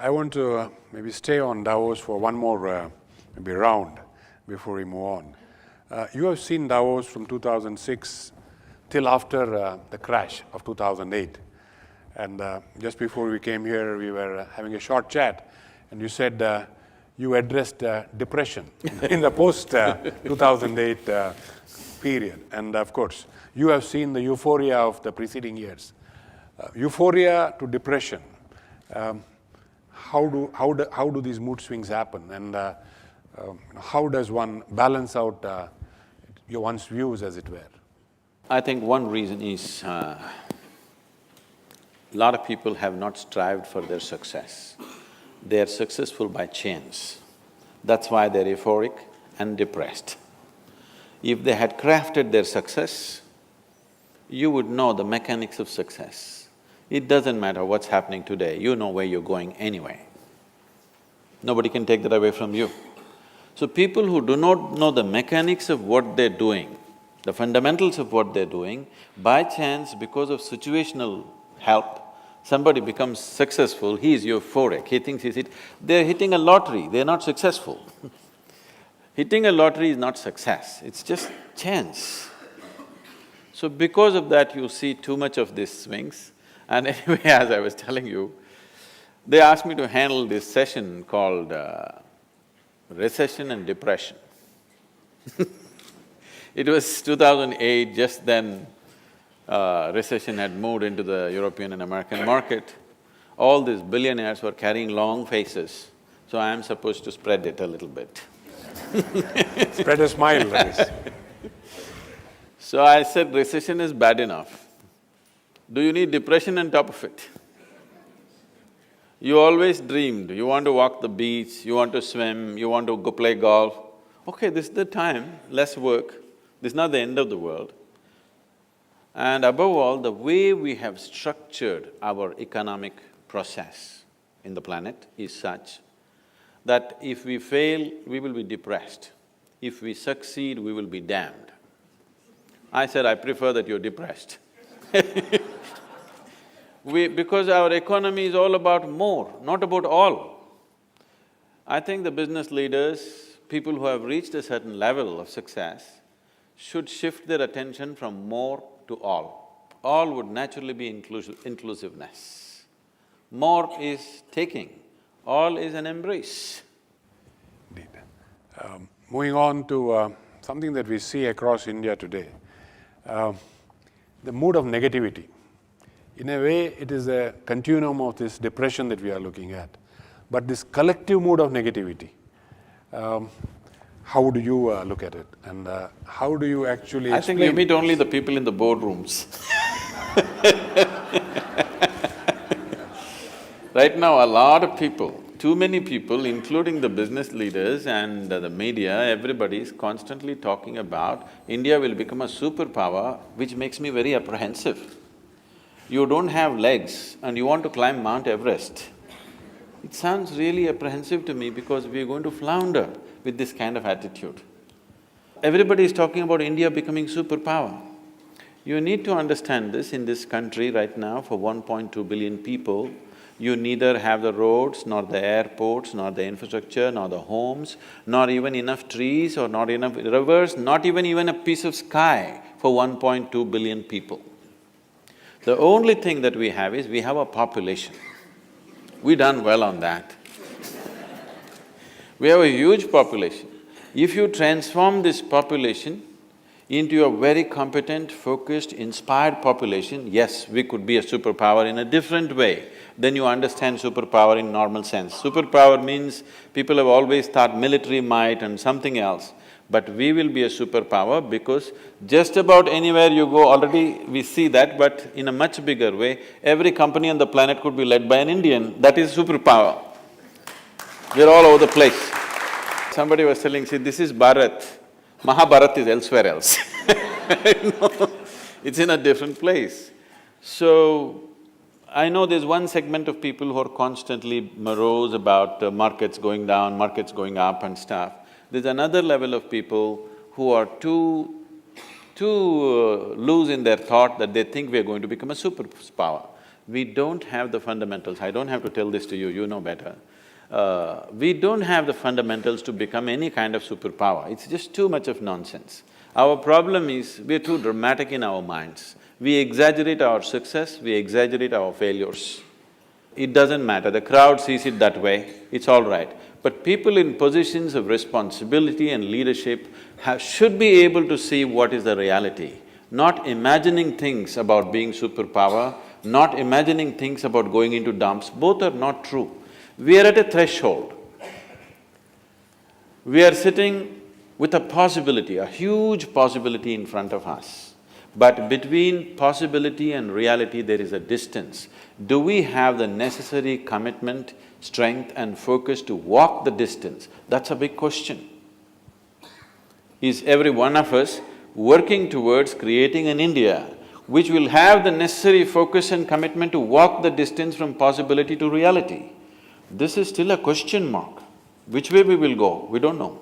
I want to maybe stay on Davos for one more maybe round before we move on. You have seen Davos from 2006 till after the crash of 2008. And just before we came here, we were having a short chat, and you said you addressed depression in the post-2008 period. And of course, you have seen the euphoria of the preceding years. Euphoria to depression. How do these mood swings happen, and how does one balance out one's views, as it were? I think one reason is a lot of people have not strived for their success. They are successful by chance. That's why they're euphoric and depressed. If they had crafted their success, you would know the mechanics of success. It doesn't matter what's happening today, you know where you're going anyway. Nobody can take that away from you. So people who do not know the mechanics of what they're doing, the fundamentals of what they're doing, by chance, because of situational help, somebody becomes successful, he is euphoric, he thinks they're hitting a lottery, they're not successful. Hitting a lottery is not success, it's just chance. So because of that, you see too much of these swings. And anyway, as I was telling you, they asked me to handle this session called recession and depression. It was 2008, just then recession had moved into the European and American market. All these billionaires were carrying long faces, so I am supposed to spread it a little bit. Spread a smile, that is. So I said, recession is bad enough. Do you need depression on top of it? You always dreamed, you want to walk the beach, you want to swim, you want to go play golf. Okay, this is the time, less work, this is not the end of the world. And above all, the way we have structured our economic process in the planet is such that if we fail, we will be depressed. If we succeed, we will be damned. I said, I prefer that you're depressed. Because our economy is all about more, not about all. I think the business leaders, people who have reached a certain level of success, should shift their attention from more to all. All would naturally be inclusiveness. More is taking, all is an embrace. Indeed. Moving on to something that we see across India today, the mood of negativity. In a way, it is a continuum of this depression that we are looking at. But this collective mood of negativity, how do you look at it, and how do you actually explain? I think you meet only the people in the boardrooms. Right now, a lot of people, too many people, including the business leaders and the media, everybody is constantly talking about India will become a superpower, which makes me very apprehensive. You don't have legs and you want to climb Mount Everest. It sounds really apprehensive to me because we are going to flounder with this kind of attitude. Everybody is talking about India becoming superpower. You need to understand this in this country right now for 1.2 billion people. You neither have the roads, nor the airports, nor the infrastructure, nor the homes, nor even enough trees or not enough rivers, not even a piece of sky for 1.2 billion people. The only thing that we have is we have a population. We've done well on that. We have a huge population. If you transform this population into a very competent, focused, inspired population, yes, we could be a superpower in a different way than you understand superpower in normal sense. Superpower means people have always thought military might and something else. But we will be a superpower because just about anywhere you go, already we see that, but in a much bigger way, every company on the planet could be led by an Indian, that is superpower. We're all over the place. Somebody was telling, see, this is Bharat, Mahabharat is elsewhere else. No, it's in a different place. So, I know there's one segment of people who are constantly morose about markets going down, markets going up and stuff. There's another level of people who are too loose in their thought that they think we are going to become a superpower. We don't have the fundamentals. I don't have to tell this to you, you know better. We don't have the fundamentals to become any kind of superpower. It's just too much of nonsense. Our problem is, we're too dramatic in our minds. We exaggerate our success, we exaggerate our failures. It doesn't matter, the crowd sees it that way, it's all right. But people in positions of responsibility and leadership should be able to see what is the reality, not imagining things about being superpower, not imagining things about going into dumps. Both are not true. We are at a threshold. We are sitting with a possibility, a huge possibility in front of us. But between possibility and reality, there is a distance. Do we have the necessary commitment, strength and focus to walk the distance? That's a big question. Is every one of us working towards creating an India which will have the necessary focus and commitment to walk the distance from possibility to reality? This is still a question mark. Which way we will go, we don't know.